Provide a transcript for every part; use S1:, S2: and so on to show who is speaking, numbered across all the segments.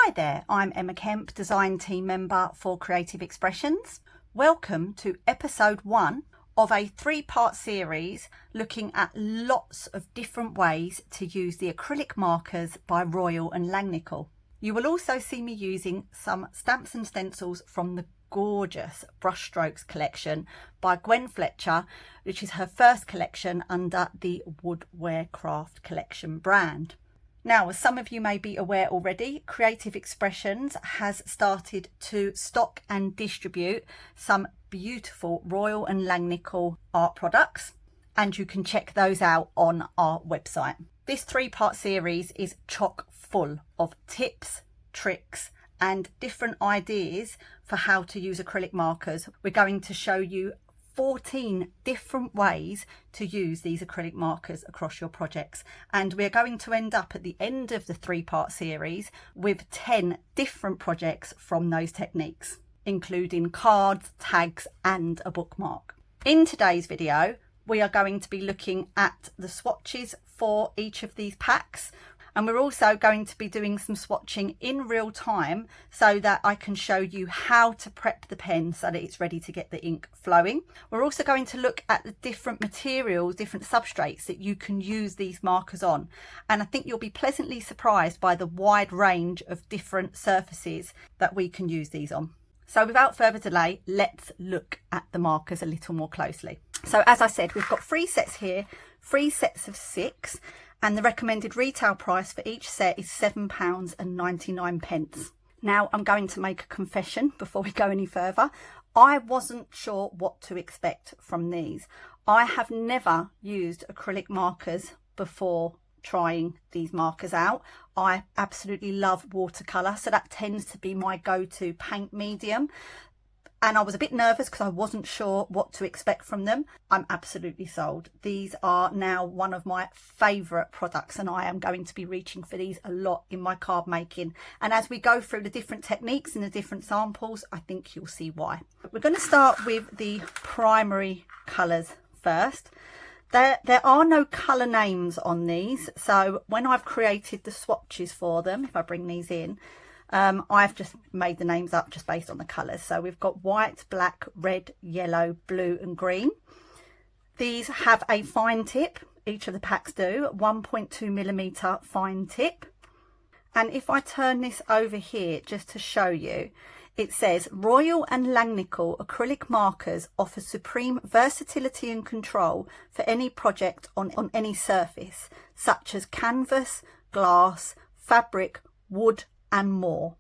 S1: Hi there, I'm Emma Kemp, Design Team Member for Creative Expressions. Welcome to episode 1 of a 3-part series looking at lots of different ways to use the acrylic markers by Royal and Langnickel. You will also see me using some stamps and stencils from the gorgeous Brushstrokes collection by Gwen Fletcher, which is her first collection under the Woodware Craft Collection brand. Now, as some of you may be aware already, Creative Expressions has started to stock and distribute some beautiful Royal and Langnickel art products, and you can check those out on our website. This 3-part series is chock full of tips, tricks, and different ideas for how to use acrylic markers. We're going to show you 14 different ways to use these acrylic markers across your projects, and we're going to end up at the end of the 3-part series with 10 different projects from those techniques, including cards, tags and a bookmark. In today's video we are going to be looking at the swatches for each of these packs, and we're also going to be doing some swatching in real time so that I can show you how to prep the pen so that it's ready to get the ink flowing. We're also going to look at the different materials, different substrates that you can use these markers on, and I think you'll be pleasantly surprised by the wide range of different surfaces that we can use these on. So without further delay, let's look at the markers a little more closely. So as I said, we've got 3 sets here, 3 sets of 6, and the recommended retail price for each set is £7.99. Now I'm going to make a confession before we go any further. I wasn't sure what to expect from these. I have never used acrylic markers before trying these markers out. I absolutely love watercolour, so that tends to be my go-to paint medium. And I was a bit nervous because I wasn't sure what to expect from them. I'm absolutely sold. These are now one of my favourite products, and I am going to be reaching for these a lot in my card making. And as we go through the different techniques and the different samples, I think you'll see why. We're going to start with the primary colours first. There are no colour names on these, so when I've created the swatches for them, if I bring these in, I've just made the names up just based on the colours. So we've got white, black, red, yellow, blue and green. These have a fine tip, each of the packs do, 1.2mm fine tip. And if I turn this over here just to show you, it says Royal and Langnickel acrylic markers offer supreme versatility and control for any project on any surface, such as canvas, glass, fabric, wood and more.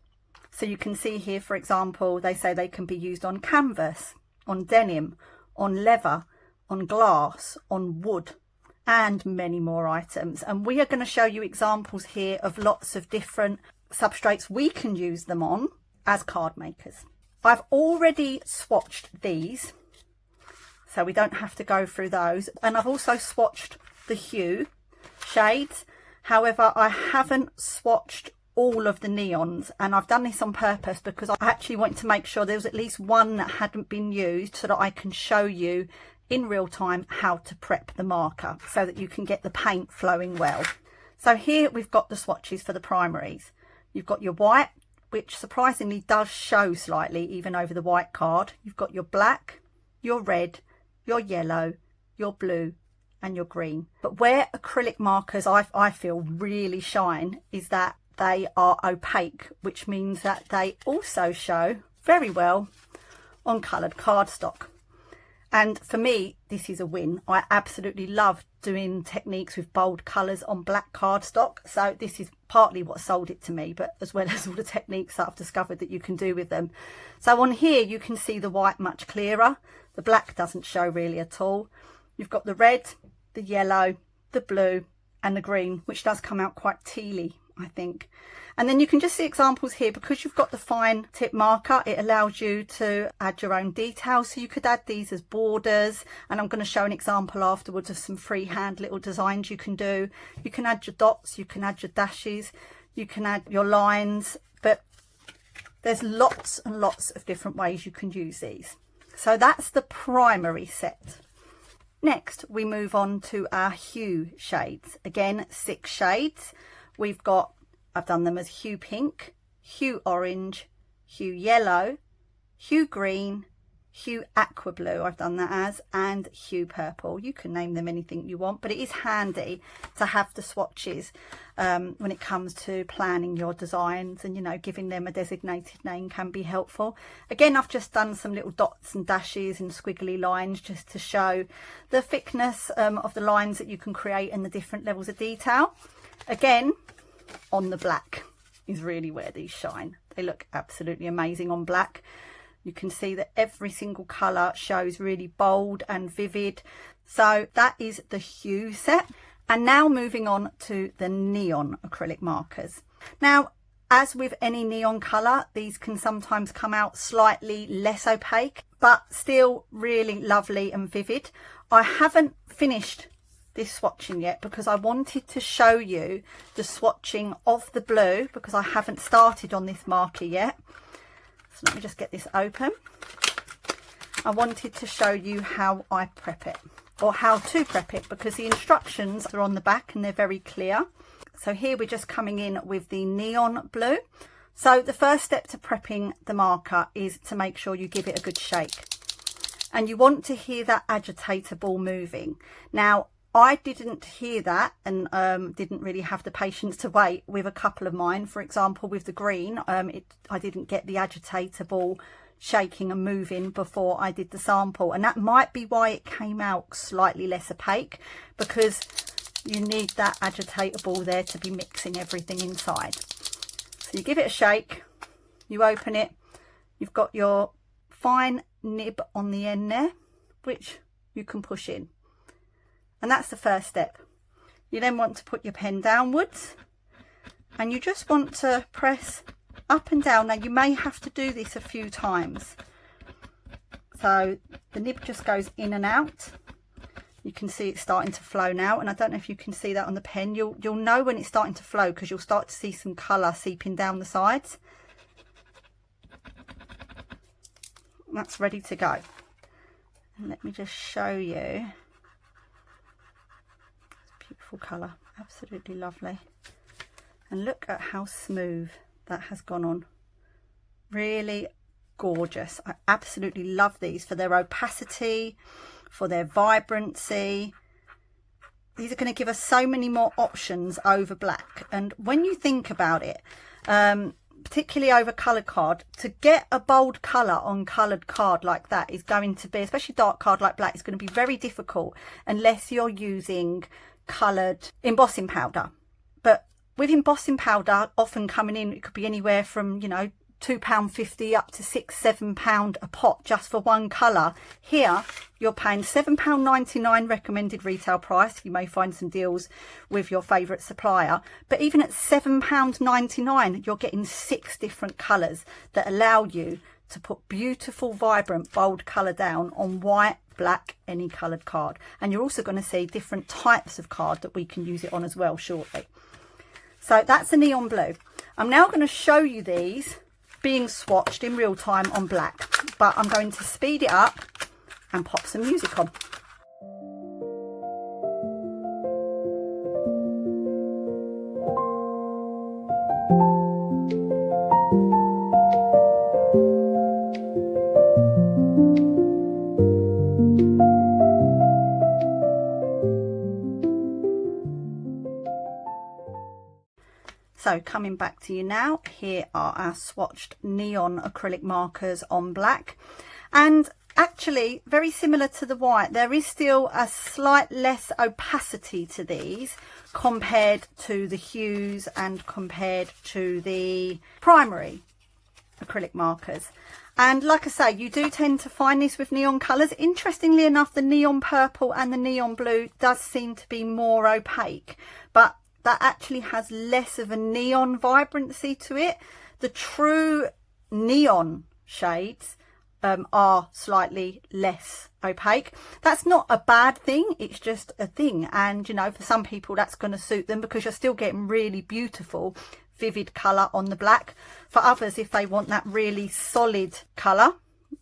S1: So you can see here, for example, they say they can be used on canvas, on denim, on leather, on glass, on wood and many more items. And we are going to show you examples here of lots of different substrates we can use them on as card makers. I've already swatched these, so we don't have to go through those, and I've also swatched the hue shades. However, I haven't swatched all of the neons, and I've done this on purpose because I actually want to make sure there was at least one that hadn't been used so that I can show you in real time how to prep the marker so that you can get the paint flowing well. So here we've got the swatches for the primaries. You've got your white, which surprisingly does show slightly even over the white card. You've got your black, your red, your yellow, your blue and your green. But where acrylic markers I feel really shine is that they are opaque, which means that they also show very well on coloured cardstock. And for me, this is a win. I absolutely love doing techniques with bold colours on black cardstock. So this is partly what sold it to me, but as well as all the techniques that I've discovered that you can do with them. So on here, you can see the white much clearer. The black doesn't show really at all. You've got the red, the yellow, the blue and the green, which does come out quite tealy, I think. And then you can just see examples here. Because you've got the fine tip marker, it allows you to add your own details. So you could add these as borders, and I'm going to show an example afterwards of some freehand little designs you can do. You can add your dots, you can add your dashes, you can add your lines, but there's lots and lots of different ways you can use these. So that's the primary set. Next we move on to our hue shades. Again, 6 shades. We've got, I've done them as hue pink, hue orange, hue yellow, hue green, hue aqua blue, I've done that as, and hue purple. You can name them anything you want, but it is handy to have the swatches when it comes to planning your designs, and, you know, giving them a designated name can be helpful. Again, I've just done some little dots and dashes and squiggly lines just to show the thickness of the lines that you can create and the different levels of detail. Again, on the black is really where these shine. They look absolutely amazing on black. You can see that every single colour shows really bold and vivid. So that is the hue set. And now moving on to the neon acrylic markers. Now, as with any neon colour, these can sometimes come out slightly less opaque, but still really lovely and vivid. I haven't finished this swatching yet because I wanted to show you the swatching of the blue, because I haven't started on this marker yet. So let me just get this open. I wanted to show you how I prep it, or how to prep it, because the instructions are on the back and they're very clear. So here we're just coming in with the neon blue. So the first step to prepping the marker is to make sure you give it a good shake. And you want to hear that agitator ball moving. Now, I didn't hear that and didn't really have the patience to wait with a couple of mine. For example, with the green, I didn't get the agitator ball shaking and moving before I did the sample. And that might be why it came out slightly less opaque, because you need that agitator ball there to be mixing everything inside. So you give it a shake, you open it, you've got your fine nib on the end there, which you can push in. And that's the first step. You then want to put your pen downwards, and you just want to press up and down. Now you may have to do this a few times. So the nib just goes in and out. You can see it's starting to flow now, and I don't know if you can see that on the pen. You'll know when it's starting to flow, because you'll start to see some colour seeping down the sides. That's ready to go. And let me just show you. Beautiful colour, absolutely lovely. And look at how smooth that has gone on. Really gorgeous. I absolutely love these for their opacity, for their vibrancy. These are going to give us so many more options over black. And when you think about it, particularly over coloured card, to get a bold colour on coloured card like that is going to be, especially dark card like black, is going to be very difficult unless you're using coloured embossing powder. But with embossing powder often coming in, it could be anywhere from, you know, £2.50 up to £6-7 a pot just for one colour. Here you're paying £7.99 recommended retail price. You may find some deals with your favourite supplier, but even at £7.99 you're getting 6 different colours that allow you to put beautiful, vibrant, bold colour down on white, black, any coloured card. And you're also going to see different types of card that we can use it on as well shortly. So that's the neon blue. I'm now going to show you these being swatched in real time on black, but I'm going to speed it up and pop some music on. So coming back to you now, here are our swatched neon acrylic markers on black. And actually, very similar to the white, there is still a slight less opacity to these compared to the hues and compared to the primary acrylic markers. And like I say, you do tend to find this with neon colours. Interestingly enough, the neon purple and the neon blue does seem to be more opaque, but that actually has less of a neon vibrancy to it. The true neon shades are slightly less opaque. That's not a bad thing, it's just a thing. And you know, for some people that's going to suit them because you're still getting really beautiful vivid colour on the black. For others, if they want that really solid colour,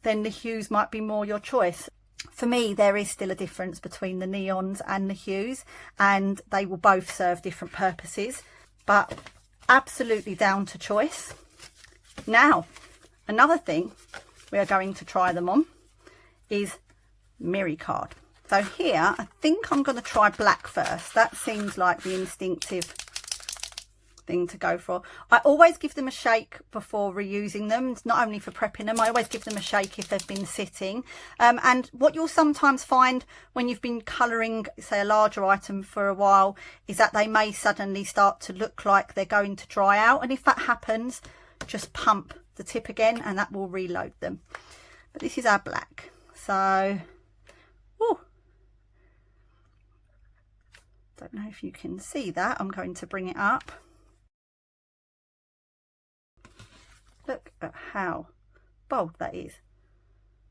S1: then the hues might be more your choice. For me, there is still a difference between the neons and the hues, and they will both serve different purposes, but absolutely down to choice. Now, another thing we are going to try them on is mirror card. So here, I think I'm going to try black first. That seems like the instinctive thing to go for. I always give them a shake before reusing them. It's not only for prepping them, I always give them a shake if they've been sitting. And what you'll sometimes find when you've been colouring, say, a larger item for a while, is that they may suddenly start to look like they're going to dry out. And if that happens, just pump the tip again and that will reload them. But this is our black. So, ooh, don't know if you can see that. I'm going to bring it up. Look at how bold that is.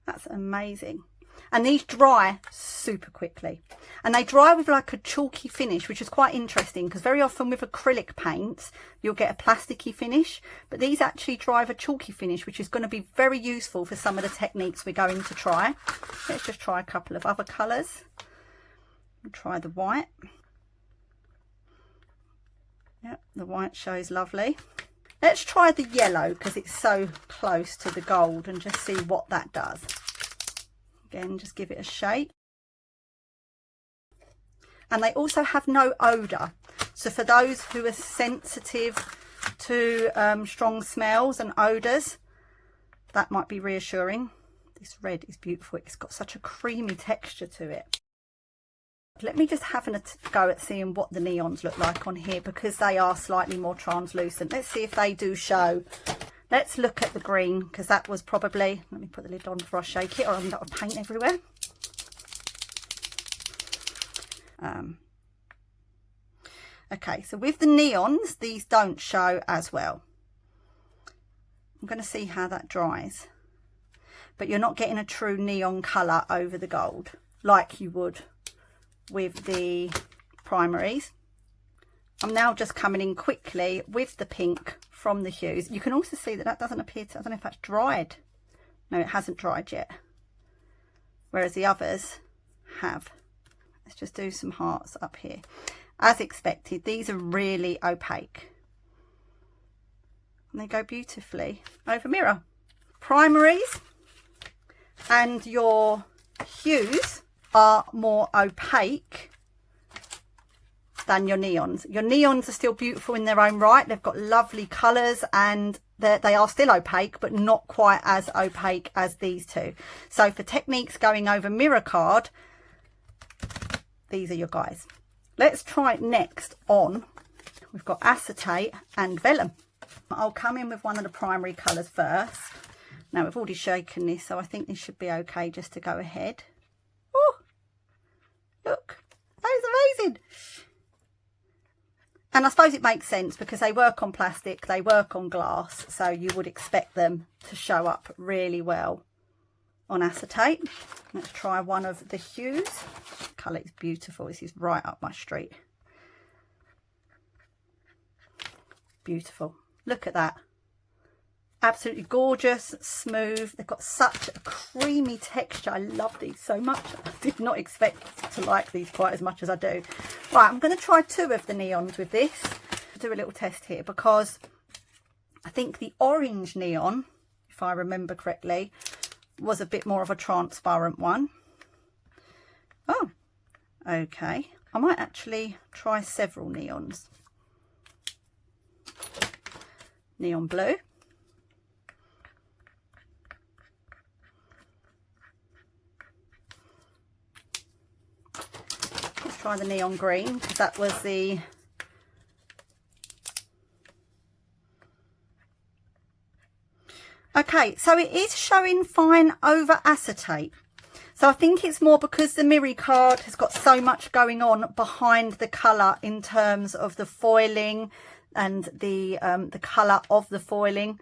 S1: That's amazing. And these dry super quickly. And they dry with like a chalky finish, which is quite interesting because very often with acrylic paints, you'll get a plasticky finish. But these actually dry with a chalky finish, which is going to be very useful for some of the techniques we're going to try. Let's just try a couple of other colours. We'll try the white. Yep, the white shows lovely. Let's try the yellow because it's so close to the gold and just see what that does. Again, just give it a shake. And they also have no odour. So for those who are sensitive to strong smells and odours, that might be reassuring. This red is beautiful. It's got such a creamy texture to it. Let me just have a go at seeing what the neons look like on here because they are slightly more translucent. Let's see if they do show. Let's look at the green because that was probably, let me put the lid on before I shake it or I'm going to paint everywhere. Okay, so with the neons, these don't show as well. I'm going to see how that dries. But you're not getting a true neon colour over the gold like you would with the primaries. I'm now just coming in quickly with the pink from the hues. You can also see that that doesn't appear to, I don't know if that's dried. No, it hasn't dried yet. Whereas the others have. Let's just do some hearts up here. As expected, these are really opaque. And they go beautifully over mirror. Primaries and your hues are more opaque than your neons. Your neons are still beautiful in their own right. They've got lovely colours and they are still opaque, but not quite as opaque as these two. So for techniques going over mirror card, these are your guys. Let's try it next on. We've got acetate and vellum. I'll come in with one of the primary colours first. Now we've already shaken this, so I think this should be okay just to go ahead. Oh, look, that is amazing. And I suppose it makes sense because they work on plastic, they work on glass, so you would expect them to show up really well on acetate. Let's try one of the hues. Colour is beautiful. This is right up my street. Beautiful. Look at that. Absolutely gorgeous, smooth. They've got such a creamy texture. I love these so much. I did not expect to like these quite as much as I do. Right, I'm going to try two of the neons with this. I'll do a little test here because I think the orange neon, if I remember correctly, was a bit more of a transparent one. Oh, okay. I might actually try several neons. Neon blue. Let's try the neon green because that was the okay, so it is showing fine over acetate. So I think it's more because the mirror card has got so much going on behind the colour in terms of the foiling and the colour of the foiling.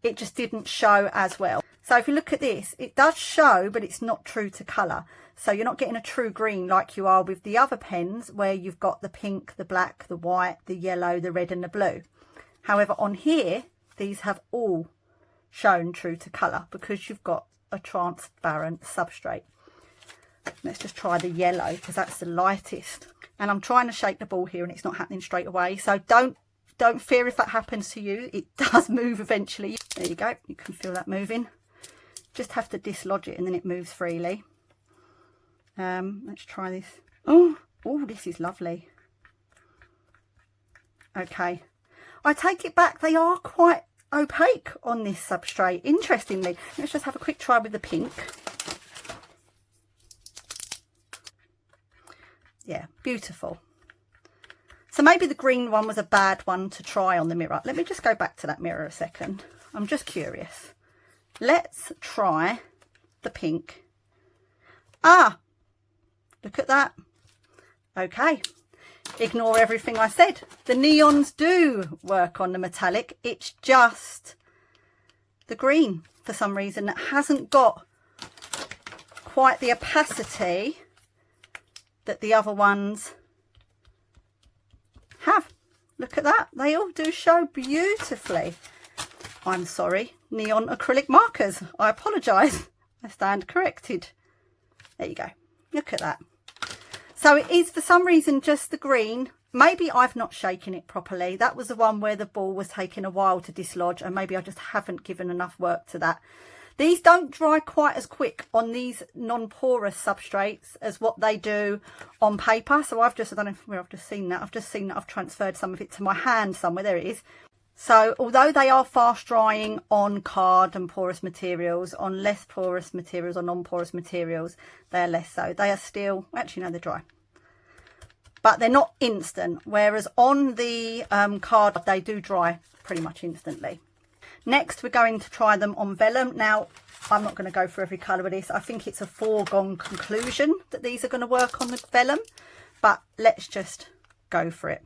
S1: It just didn't show as well. So if you look at this, it does show, but it's not true to colour. So you're not getting a true green like you are with the other pens where you've got the pink, the black, the white, the yellow, the red and the blue. However, on here, these have all shown true to colour because you've got a transparent substrate. Let's just try the yellow because that's the lightest. And I'm trying to shake the ball here and it's not happening straight away. So don't don't fear if that happens to you. It does move eventually. There you go. You can feel that moving. Just have to dislodge it and then it moves freely. Let's try this. Oh, this is lovely. Okay. I take it back. They are quite opaque on this substrate. Interestingly, let's just have a quick try with the pink. Yeah, beautiful. So maybe the green one was a bad one to try on the mirror. Let me just go back to that mirror a second. I'm just curious. Let's try the pink. Ah, look at that. Okay, ignore everything I said. The neons do work on the metallic. It's just the green, for some reason, that hasn't got quite the opacity that the other ones have. Look at that. They all do show beautifully. I'm sorry, neon acrylic markers. I apologise. I stand corrected. There you go. Look at that. So it is, for some reason, just the green. Maybe I've not shaken it properly. That was the one where the ball was taking a while to dislodge, and maybe I just haven't given enough work to that. These don't dry quite as quick on these non-porous substrates as what they do on paper. So I don't know where I've just seen that. I've just seen that I've transferred some of it to my hand somewhere. There it is. So although they are fast drying on card and porous materials, on less porous materials or non-porous materials, they're less so. They are still, actually no, they're dry. But they're not instant, whereas on the card, they do dry pretty much instantly. Next, we're going to try them on vellum. Now, I'm not going to go through every colour of this. I think it's a foregone conclusion that these are going to work on the vellum, but let's just go for it.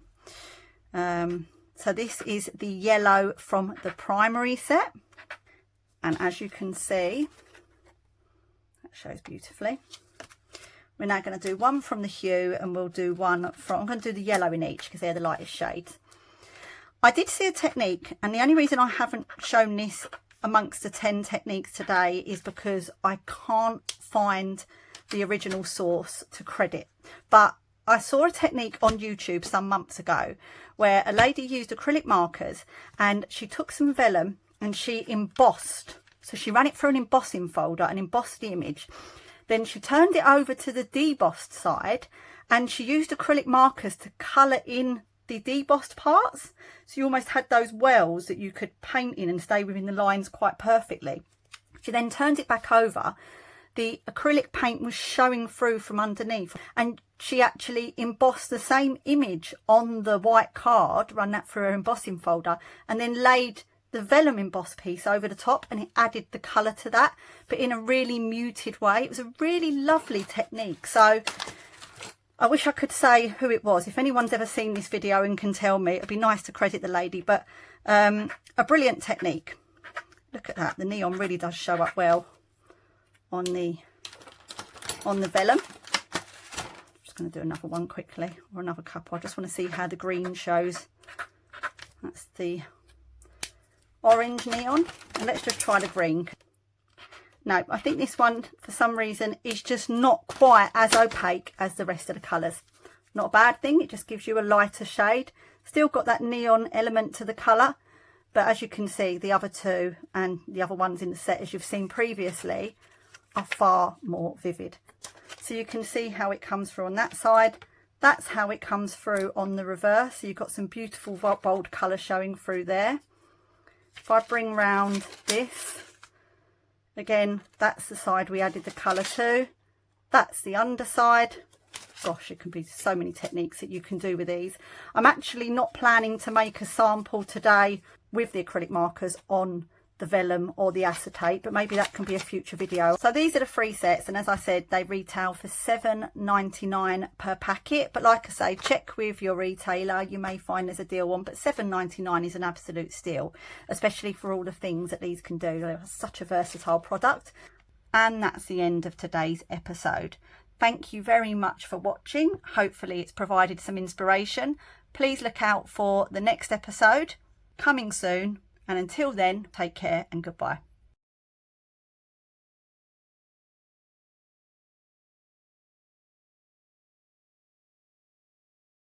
S1: So this is the yellow from the primary set. And as you can see, that shows beautifully. We're now going to do one from the hue, and we'll do one from, I'm going to do the yellow in each because they're the lightest shades. I did see a technique, and the only reason I haven't shown this amongst the 10 techniques today is because I can't find the original source to credit. But I saw a technique on YouTube some months ago where a lady used acrylic markers, and she took some vellum and she embossed. So she ran it through an embossing folder and embossed the image. Then she turned it over to the debossed side, and she used acrylic markers to colour in the debossed parts. So you almost had those wells that you could paint in and stay within the lines quite perfectly. She then turned it back over. The acrylic paint was showing through from underneath, and she actually embossed the same image on the white card, run that through her embossing folder, and then laid the vellum embossed piece over the top, and it added the colour to that, but in a really muted way. It was a really lovely technique. So I wish I could say who it was. If anyone's ever seen this video and can tell me, it'd be nice to credit the lady. But a brilliant technique. Look at that. The neon really does show up well on the vellum. I'm just going to do another one quickly, or another couple. I just want to see how the green shows. That's the orange neon, and let's just try the green. No, I think this one for some reason is just not quite as opaque as the rest of the colours. Not a bad thing, it just gives you a lighter shade. Still got that neon element to the colour, but as you can see, the other two and the other ones in the set, as you've seen previously, are far more vivid. So you can see how it comes through on that side. That's how it comes through on the reverse. So you've got some beautiful bold colour showing through there. If I bring round this, again, that's the side we added the colour to. That's the underside. Gosh, it can be so many techniques that you can do with these. I'm actually not planning to make a sample today with the acrylic markers on the vellum or the acetate, but maybe that can be a future video. So these are the 3 sets, and as I said, they retail for $7.99 per packet. But like I say, check with your retailer. You may find there's a deal on, but $7.99 is an absolute steal, especially for all the things that these can do. They're such a versatile product. And that's the end of today's episode. Thank you very much for watching. Hopefully it's provided some inspiration. Please look out for the next episode coming soon. And until then, take care and goodbye.